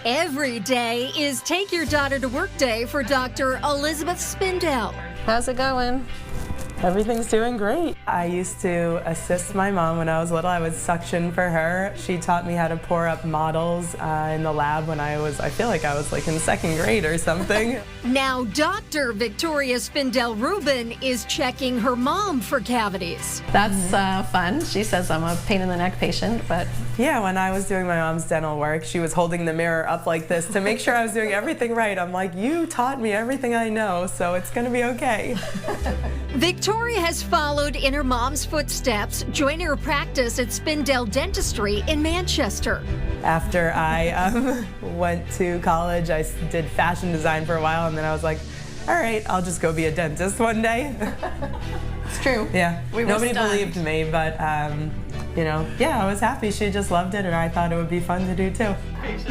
Every day is Take Your Daughter to Work Day for Dr. Elizabeth Spindell. How's it going? Everything's doing great. I used to assist my mom when I was little. I would suction for her. She taught me how to pour up models in the lab when I feel like I was like in second grade or something. Now Dr. Victoria Spindell Rubin is checking her mom for cavities. That's fun. She says I'm a pain in the neck patient, but... Yeah, when I was doing my mom's dental work, she was holding the mirror up like this to make sure I was doing everything right. I'm like, you taught me everything I know, so it's gonna be okay. Victoria has followed in her mom's footsteps, joining her practice at Spindell Dentistry in Manchester. After I went to college, I did fashion design for a while, and then I was like, all right, I'll just go be a dentist one day. It's true. Yeah, nobody believed me, but you know, yeah, I was happy. She just loved it, and I thought it would be fun to do too.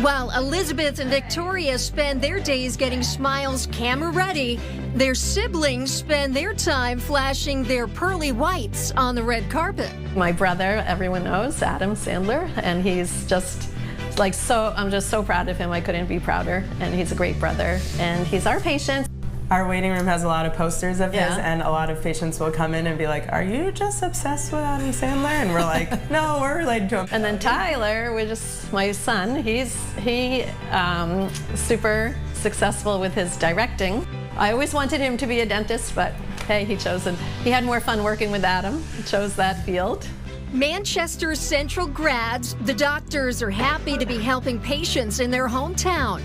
While Elizabeth and Victoria spend their days getting smiles camera ready, their siblings spend their time flashing their pearly whites on the red carpet. My brother, everyone knows, Adam Sandler, and he's just like I'm just so proud of him. I couldn't be prouder, and he's a great brother, and he's our patient. Our waiting room has a lot of posters of his, and a lot of patients will come in and be like, are you just obsessed with Adam Sandler? And we're like, no, we're related to him. And then Tyler, my son, he's super successful with his directing. I always wanted him to be a dentist, but hey, he had more fun working with Adam. He chose that field. Manchester Central grads, the doctors are happy to be helping patients in their hometown.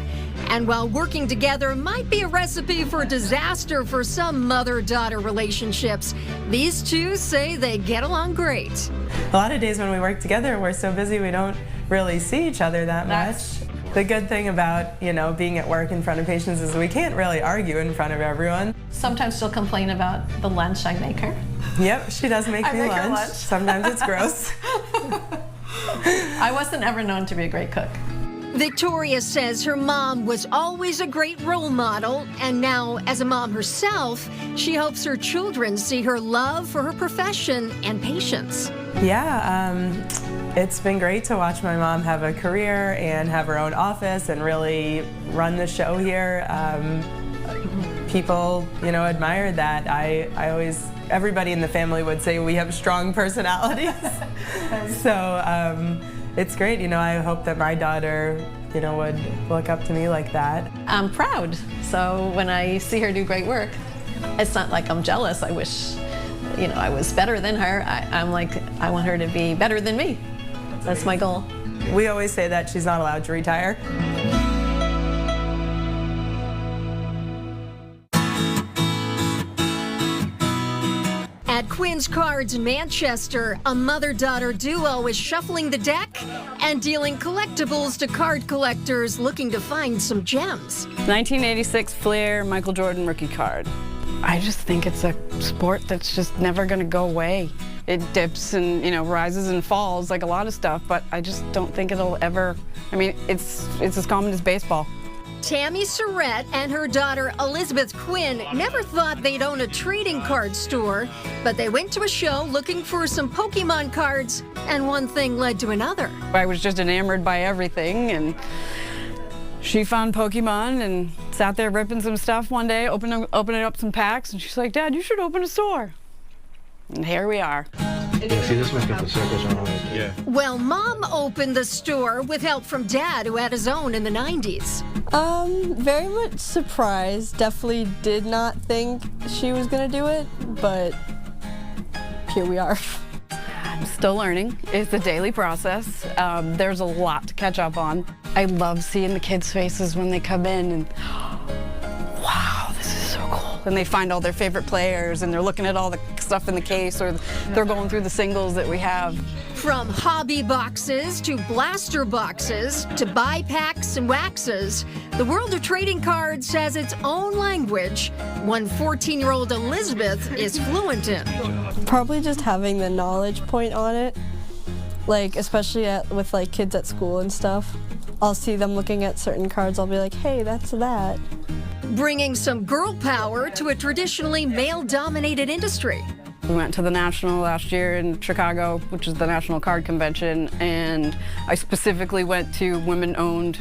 And while working together might be a recipe for disaster for some mother-daughter relationships, these two say they get along great. A lot of days when we work together, we're so busy we don't really see each other that much. The good thing about, you know, being at work in front of patients is we can't really argue in front of everyone. Sometimes she'll complain about the lunch I make her. Yep, she does make me lunch. Sometimes it's gross. I wasn't ever known to be a great cook. Victoria says her mom was always a great role model, and now, as a mom herself, she hopes her children see her love for her profession and patience. Yeah, it's been great to watch my mom have a career and have her own office and really run the show here. People, you know, admire that. Everybody in the family would say we have strong personalities. So it's great, you know, I hope that my daughter, you know, would look up to me like that. I'm proud, so when I see her do great work, it's not like I'm jealous. I wish, you know, I was better than her. I'm like, I want her to be better than me. That's my goal. We always say that she's not allowed to retire. At Quinn's Cards in Manchester, a mother-daughter duo is shuffling the deck and dealing collectibles to card collectors looking to find some gems. 1986 Flair Michael Jordan rookie card. I just think it's a sport that's just never going to go away. It dips and, you know, rises and falls like a lot of stuff, but I just don't think it'll ever, I mean, it's as common as baseball. Tammy Surrett and her daughter Elizabeth Quinn never thought they'd own a trading card store, but they went to a show looking for some Pokemon cards, and one thing led to another. I was just enamored by everything, and she found Pokemon and sat there ripping some stuff one day, opening up some packs, and she's like, Dad, you should open a store. And here we are. See, this one's got the circles on it. Yeah. Well, Mom opened the store with help from Dad, who had his own in the 90s. Very much surprised. Definitely did not think she was gonna do it, but here we are. I'm still learning. It's a daily process. There's a lot to catch up on. I love seeing the kids' faces when they come in and, wow, this is so cool. And they find all their favorite players and they're looking at all the stuff in the case, or they're going through the singles that we have. From hobby boxes to blaster boxes to buy packs and waxes, the world of trading cards has its own language, one 14-year-old Elizabeth is fluent in. Probably just having the knowledge point on it, like especially with like kids at school and stuff. I'll see them looking at certain cards, I'll be like, hey, that's that. Bringing some girl power to a traditionally male-dominated industry. We went to the National last year in Chicago, which is the National Card Convention, and I specifically went to women-owned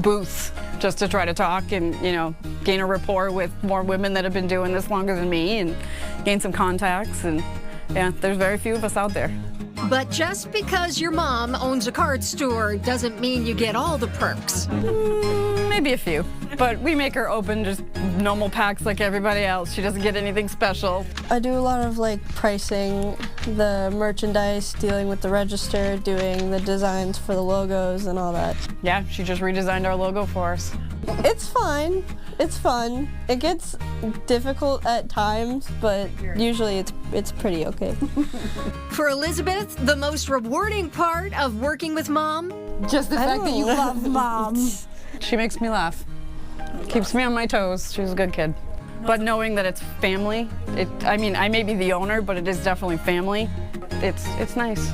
booths just to try to talk and, you know, gain a rapport with more women that have been doing this longer than me and gain some contacts. And yeah, there's very few of us out there. But just because your mom owns a card store doesn't mean you get all the perks. Maybe a few, but we make her open just normal packs like everybody else. She doesn't get anything special. I do a lot of like pricing the merchandise, dealing with the register, doing the designs for the logos and all that. Yeah, she just redesigned our logo for us. It's fine. It's fun. It gets difficult at times, but usually it's pretty okay. For Elizabeth, the most rewarding part of working with Mom? Just the fact that you love Mom. She makes me laugh. Keeps me on my toes. She's a good kid. But knowing that it's family, I mean, I may be the owner, but it is definitely family. It's nice.